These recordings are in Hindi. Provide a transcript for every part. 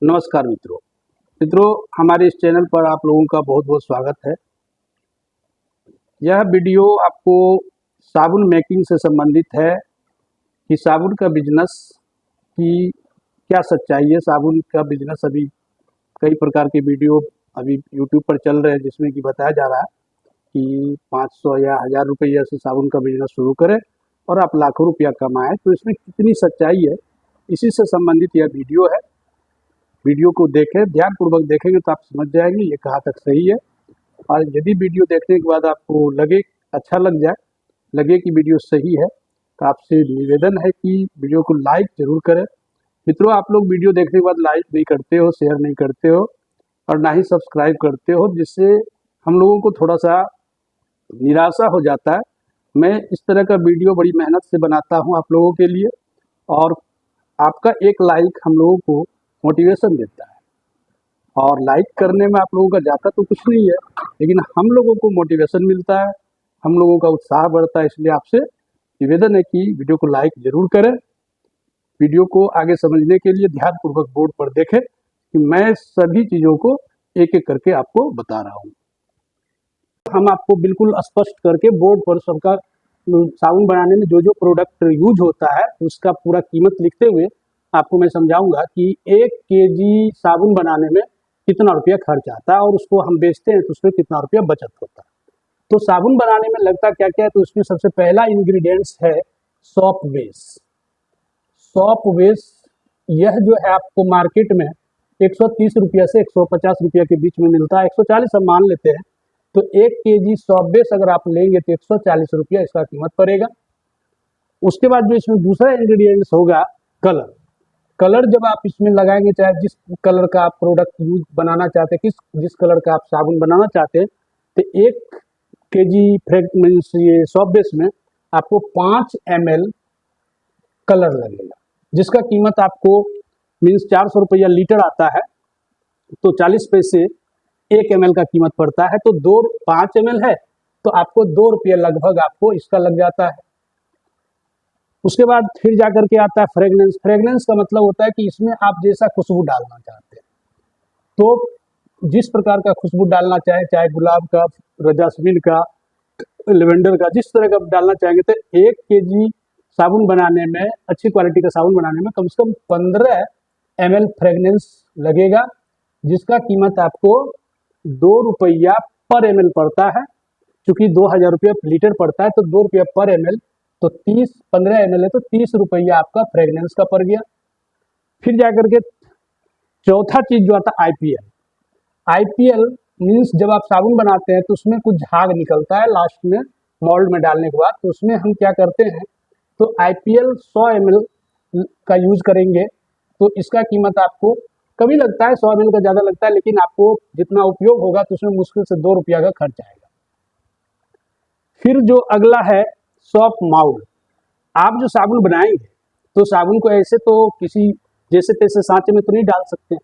नमस्कार मित्रों हमारे इस चैनल पर आप लोगों का बहुत बहुत स्वागत है। यह वीडियो आपको साबुन मेकिंग से संबंधित है कि साबुन का बिजनेस की क्या सच्चाई है। साबुन का बिजनेस अभी कई प्रकार के वीडियो अभी यूट्यूब पर चल रहे हैं जिसमें कि बताया जा रहा है कि 500 या 1000 रुपये से साबुन का बिजनेस शुरू करें और आप लाखों रुपया कमाएं। तो इसमें कितनी सच्चाई है, इसी से संबंधित यह वीडियो है। वीडियो को देखें, ध्यानपूर्वक देखेंगे तो आप समझ जाएंगे ये कहाँ तक सही है। और यदि वीडियो देखने के बाद आपको लगे, अच्छा लग जाए, लगे कि वीडियो सही है, तो आपसे निवेदन है कि वीडियो को लाइक जरूर करें। मित्रों, आप लोग वीडियो देखने के बाद लाइक नहीं करते हो, शेयर नहीं करते हो और ना ही सब्सक्राइब करते हो, जिससे हम लोगों को थोड़ा सा निराशा हो जाता है। मैं इस तरह का वीडियो बड़ी मेहनत से बनाता हूँ आप लोगों के लिए, और आपका एक लाइक हम लोगों को मोटिवेशन देता है। और लाइक करने में आप लोगों का जाता तो कुछ नहीं है, लेकिन हम लोगों को मोटिवेशन मिलता है, हम लोगों का उत्साह बढ़ता है। इसलिए आपसे निवेदन है कि वीडियो को लाइक जरूर करें। वीडियो को आगे समझने के लिए ध्यानपूर्वक बोर्ड पर देखें कि मैं सभी चीज़ों को एक एक करके आपको बता रहा हूँ। हम आपको बिल्कुल स्पष्ट करके बोर्ड पर सबका साबुन बनाने में जो जो प्रोडक्ट यूज होता है उसका पूरा कीमत लिखते हुए आपको मैं समझाऊंगा कि 1 केजी साबुन बनाने में कितना रुपया खर्च आता है और उसको हम बेचते हैं तो उसमें कितना रुपया बचत होता है। तो साबुन बनाने में लगता क्या क्या है, तो उसमें सबसे पहला इंग्रेडिएंट्स है सॉप बेस। सॉप बेस यह जो है आपको मार्केट में 130 रुपया से 150 रुपया के बीच में मिलता है। 140 हम मान लेते हैं। तो 1 केजी सॉप बेस अगर आप लेंगे तो 140 रुपया इसका कीमत पड़ेगा। उसके बाद जो इसमें दूसरा इंग्रेडिएंट्स होगा कलर। कलर जब आप इसमें लगाएंगे, चाहे जिस कलर का आप प्रोडक्ट यूज बनाना चाहते हैं, जिस कलर का आप साबुन बनाना चाहते हैं, तो 1 केजी फ्रेगनेंस ये सॉप बेस में आपको 5 ml कलर लगेगा, जिसका कीमत आपको मीन्स 400 रुपया लीटर आता है। तो 40 पैसे 1 ml का कीमत पड़ता है। तो 5 ml है तो आपको 2 रुपये लगभग आपको इसका लग जाता है। उसके बाद फिर जाकर के आता है फ्रेगनेंस। फ्रेगनेंस का मतलब होता है कि इसमें आप जैसा खुशबू डालना चाहते हैं, तो जिस प्रकार का खुशबू डालना चाहे, चाहे गुलाब का, जैस्मिन का, लेवेंडर का, जिस तरह का डालना चाहेंगे, तो 1 केजी साबुन बनाने में, अच्छी क्वालिटी का साबुन बनाने में कम से कम 15 ml फ्रेगनेंस लगेगा, जिसका कीमत आपको 2 रुपया पर ml पड़ता है। चूंकि 2000 रुपया लीटर पड़ता है तो 2 रुपया पर ml, तो 15 ml है तो 30 रुपया आपका फ्रेगनेंस का पड़ गया। फिर जाकर के चौथा चीज जो आता है IPL। IPL मीन्स जब आप साबुन बनाते हैं तो उसमें कुछ झाग निकलता है लास्ट में मोल्ड में डालने के बाद, तो उसमें हम क्या करते हैं, तो IPL 100 ml का यूज करेंगे। तो इसका कीमत आपको कभी लगता है 100 ml का ज़्यादा लगता है, लेकिन आपको जितना उपयोग होगा तो उसमें मुश्किल से 2 रुपया का खर्च आएगा। फिर जो अगला है सॉप माउल्ड। आप जो साबुन बनाएंगे तो साबुन को ऐसे तो किसी जैसे तैसे सांचे में तो नहीं डाल सकते।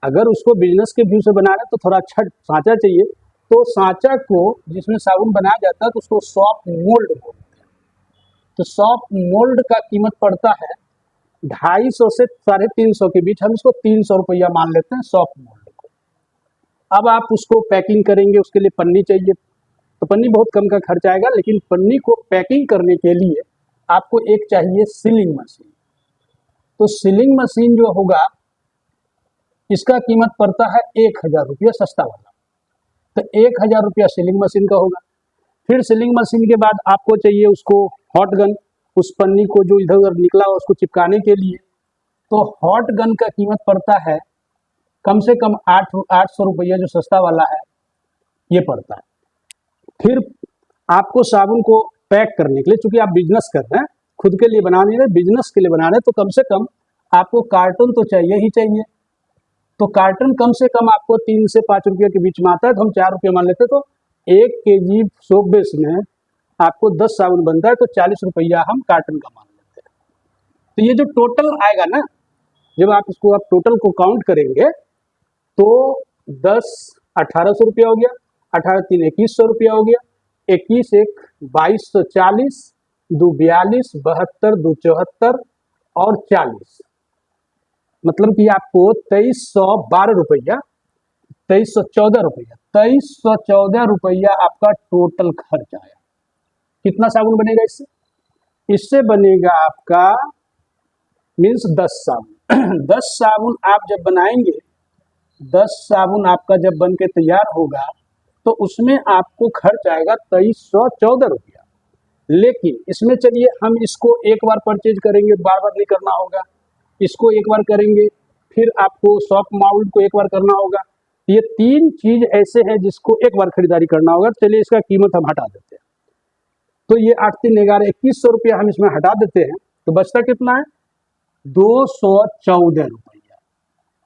अगर उसको बिजनेस के व्यू से बना रहे तो थोड़ा अच्छा सांचा चाहिए। तो सांचा को जिसमें साबुन बनाया जाता है तो उसको सॉप मोल्ड बोलते हैं। तो सॉप मोल्ड का कीमत पड़ता है 250 से 350 के बीच। हम इसको 300 रुपया मान लेते हैं सॉप मोल्ड को। अब आप उसको पैकिंग करेंगे, उसके लिए पन्नी चाहिए, तो पन्नी बहुत कम का खर्च आएगा, लेकिन पन्नी को पैकिंग करने के लिए आपको एक चाहिए सीलिंग मशीन। तो सीलिंग मशीन जो होगा इसका कीमत पड़ता है 1000 रुपया, सस्ता वाला। तो 1000 रुपया सीलिंग मशीन का होगा। फिर सीलिंग मशीन के बाद आपको चाहिए उसको हॉट गन, उस पन्नी को जो इधर उधर निकला हो उसको चिपकाने के लिए। तो हॉट गन का कीमत पड़ता है कम से कम 800 रुपया, जो सस्ता वाला है ये पड़ता है। फिर आपको साबुन को पैक करने के लिए, चूंकि आप बिजनेस कर रहे हैं, खुद के लिए बना नहीं रहे, बिजनेस के लिए बना रहे हैं, तो कम से कम आपको कार्टन तो चाहिए ही चाहिए। तो कार्टन कम से कम आपको 3 से 5 रुपये के बीच में आता है, तो हम 4 रुपये मान लेते हैं। तो 1 केजी सोप बेस में आपको 10 साबुन बनता है, तो 40 रुपया हम कार्टन का मान लेते हैं। तो ये जो टोटल आएगा ना, जब आप इसको आप टोटल को काउंट करेंगे तो 10 1800 रुपया हो गया, 18 3 2100 रुपया हो गया, 21 1 2240, 2 42, 72 2 74 और 40, मतलब कि आपको 2312 रुपया, 2314 रुपया, 2314 रुपया आपका टोटल खर्च आया। कितना साबुन बनेगा इससे? इससे बनेगा आपका मीन्स 10 साबुन। 10 साबुन आप जब बनाएंगे, 10 साबुन आपका जब बन के तैयार होगा तो उसमें आपको खर्च आएगा 2314 रुपया। लेकिन इसमें चलिए हम इसको एक बार परचेज करेंगे, बार बार नहीं करना होगा। इसको एक बार करेंगे, फिर आपको सॉफ्ट माउल्ट को एक बार करना होगा। ये 3 चीज ऐसे हैं जिसको एक बार खरीदारी करना होगा। चलिए इसका कीमत हम हटा देते हैं। तो ये 8 3 11 2100 रुपया हम इसमें हटा देते हैं, तो बचता कितना है? 214 रुपया।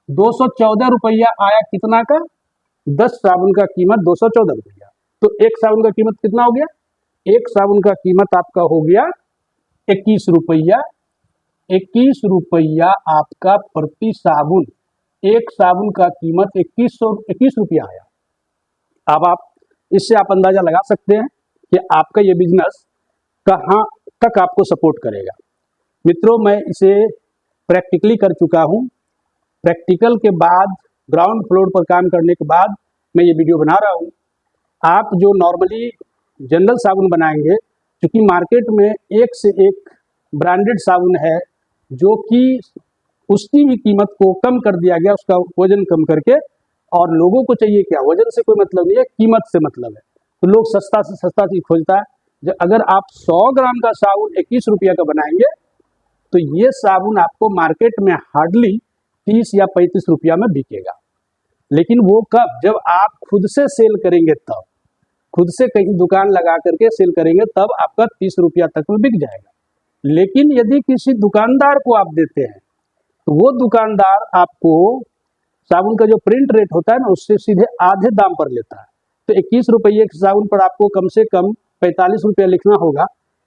214 रुपया आया कितना का? 10 साबुन का कीमत 214 रुपया। तो एक साबुन का कीमत कितना हो गया? एक साबुन का कीमत आपका हो गया 21 रुपया। 21 रुपया आपका प्रति साबुन। एक साबुन का कीमत 21 रुपया आया। अब आप इससे आप अंदाजा लगा सकते हैं कि आपका ये बिजनेस कहाँ तक आपको सपोर्ट करेगा। मित्रों, मैं इसे प्रैक्टिकली कर चुका हूँ। प्रैक्टिकल के बाद, ग्राउंड फ्लोर पर काम करने के बाद मैं ये वीडियो बना रहा हूँ। आप जो नॉर्मली जनरल साबुन बनाएंगे, क्योंकि मार्केट में एक से एक ब्रांडेड साबुन है जो कि उसकी भी कीमत को कम कर दिया गया, उसका वजन कम करके। और लोगों को चाहिए क्या? वजन से कोई मतलब नहीं है, कीमत से मतलब है। तो लोग सस्ता से सस्ता चीज खोजता है। जो अगर आप 100 ग्राम का साबुन 21 रुपया का बनाएंगे तो ये साबुन आपको मार्केट में हार्डली 30 या 35 रुपया में बिकेगा। लेकिन वो कब? जब आप खुद से सेल करेंगे तब। खुद से कहीं दुकान लगा करके सेल करेंगे तब आपका 30 रुपया तक में बिक जाएगा। लेकिन यदि किसी दुकानदार को आप देते हैं तो वो दुकानदार आपको साबुन का जो प्रिंट रेट होता है ना, उससे सीधे आधे दाम पर लेता है। तो 21 रुपये के साबुन पर आपको कम से कम 45 रुपया लिखना होगा,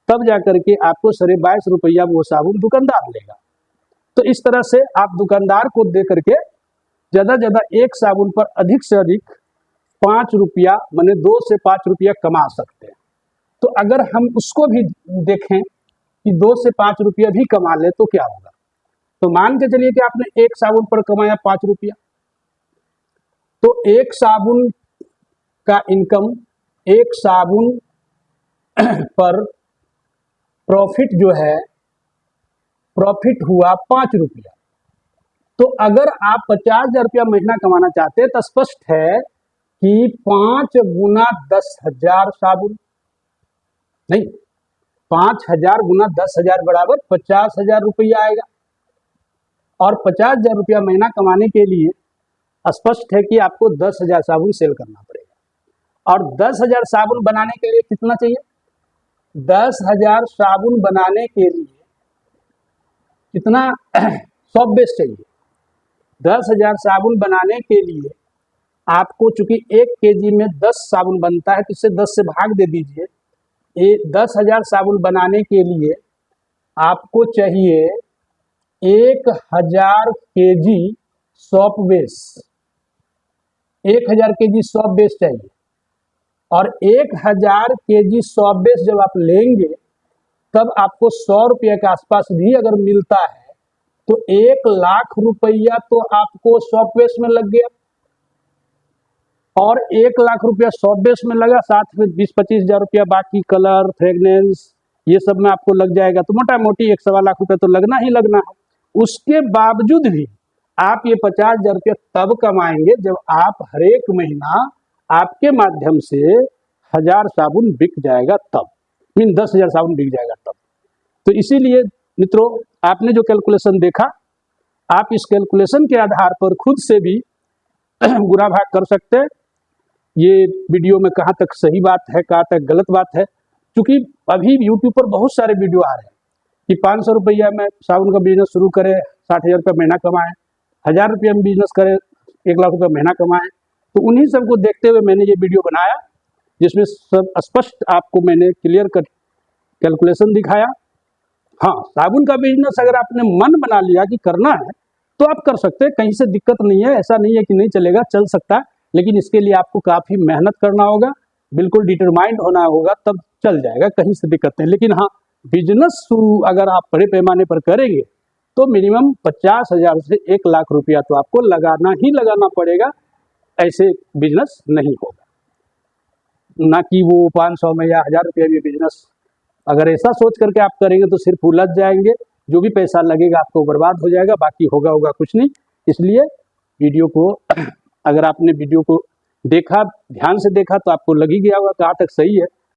तब जाकर के आपको 22.5 रुपया वो साबुन दुकानदार लेगा। तो इस तरह से आप दुकानदार को दे करके ज़्यादा ज़्यादा एक साबुन पर अधिक से अधिक 5 रुपया, माने 2 से 5 रुपया कमा सकते हैं। तो अगर हम उसको भी देखें कि 2 से 5 रुपया भी कमा ले तो क्या होगा? तो मान के चलिए कि आपने एक साबुन पर कमाया 5 रुपया, तो एक साबुन का इनकम, एक साबुन पर प्रॉफिट जो है, प्रॉफिट हुआ 5 रुपया। तो अगर आप 50,000 रुपया महीना कमाना चाहते हैं तो स्पष्ट है कि 5 गुना 10,000 साबुन, नहीं, 5,000 गुना 10,000 बराबर 50,000 रुपया आएगा। और 50,000 रुपया महीना कमाने के लिए स्पष्ट है कि आपको 10,000 साबुन सेल करना पड़ेगा। और 10,000 साबुन बनाने के लिए कितना चाहिए? 10,000 साबुन बनाने के लिए कितना सॉप बेस चाहिए? 10,000 साबुन बनाने के लिए आपको, चूंकि 1 केजी में 10 साबुन बनता है, तो इससे 10 से भाग दे दीजिए। 10,000 साबुन बनाने के लिए आपको चाहिए 1,000 KG shop base. 1,000 KG shop base चाहिए। और 1,000 केजी सॉप बेस जब आप लेंगे तब आपको 100 रुपये के आसपास भी अगर मिलता है तो 1 लाख रुपया तो आपको सॉप बेस में लग गया। और 1 लाख रुपया सॉप बेस में लगा, साथ में 20-25 हजार रुपया बाकी कलर, फ्रेगनेंस, ये सब में आपको लग जाएगा। तो मोटा मोटी 1 सवा लाख रुपया तो लगना ही लगना है। उसके बावजूद भी आप ये 50,000 रुपया तब कमाएंगे जब आप हर एक महीना आपके माध्यम से 1,000 साबुन बिक जाएगा तब, मीन 10,000 साबुन बिक जाएगा तब। तो इसीलिए मित्रों, आपने जो कैलकुलेशन देखा, आप इस कैलकुलेशन के आधार पर खुद से भी गुणा भाग कर सकते हैं। ये वीडियो में कहाँ तक सही बात है, कहाँ तक गलत बात है। क्योंकि अभी यूट्यूब पर बहुत सारे वीडियो आ रहे हैं कि 500 रुपया में साबुन का बिजनेस शुरू करें, 60,000 रुपया महीना कमाएं, 1,000 रुपया में बिजनेस करें, 1 लाख रुपया महीना कमाएं। तो उन्हीं सबको देखते हुए मैंने ये वीडियो बनाया, जिसमें सब स्पष्ट आपको मैंने क्लियर कट कैलकुलेशन दिखाया। हाँ, साबुन का बिजनेस अगर आपने मन बना लिया कि करना है तो आप कर सकते हैं, कहीं से दिक्कत नहीं है। ऐसा नहीं है कि नहीं चलेगा, चल सकता है, लेकिन इसके लिए आपको काफ़ी मेहनत करना होगा, बिल्कुल डिटरमाइंड होना होगा, तब चल जाएगा, कहीं से दिक्कत नहीं। लेकिन हाँ, बिजनेस शुरू अगर आप बड़े पैमाने पर करेंगे तो मिनिमम 50,000 से 1 लाख रुपया तो आपको लगाना ही लगाना पड़ेगा, ऐसे बिजनेस नहीं होगा। ना कि वो 500 में या 1000 रुपये में बिजनेस, अगर ऐसा सोच करके आप करेंगे तो सिर्फ उलझ जाएंगे, जो भी पैसा लगेगा आपको बर्बाद हो जाएगा, बाकी होगा कुछ नहीं। इसलिए वीडियो को अगर आपने वीडियो को देखा, ध्यान से देखा, तो आपको लग ही गया होगा कहाँ तक सही है।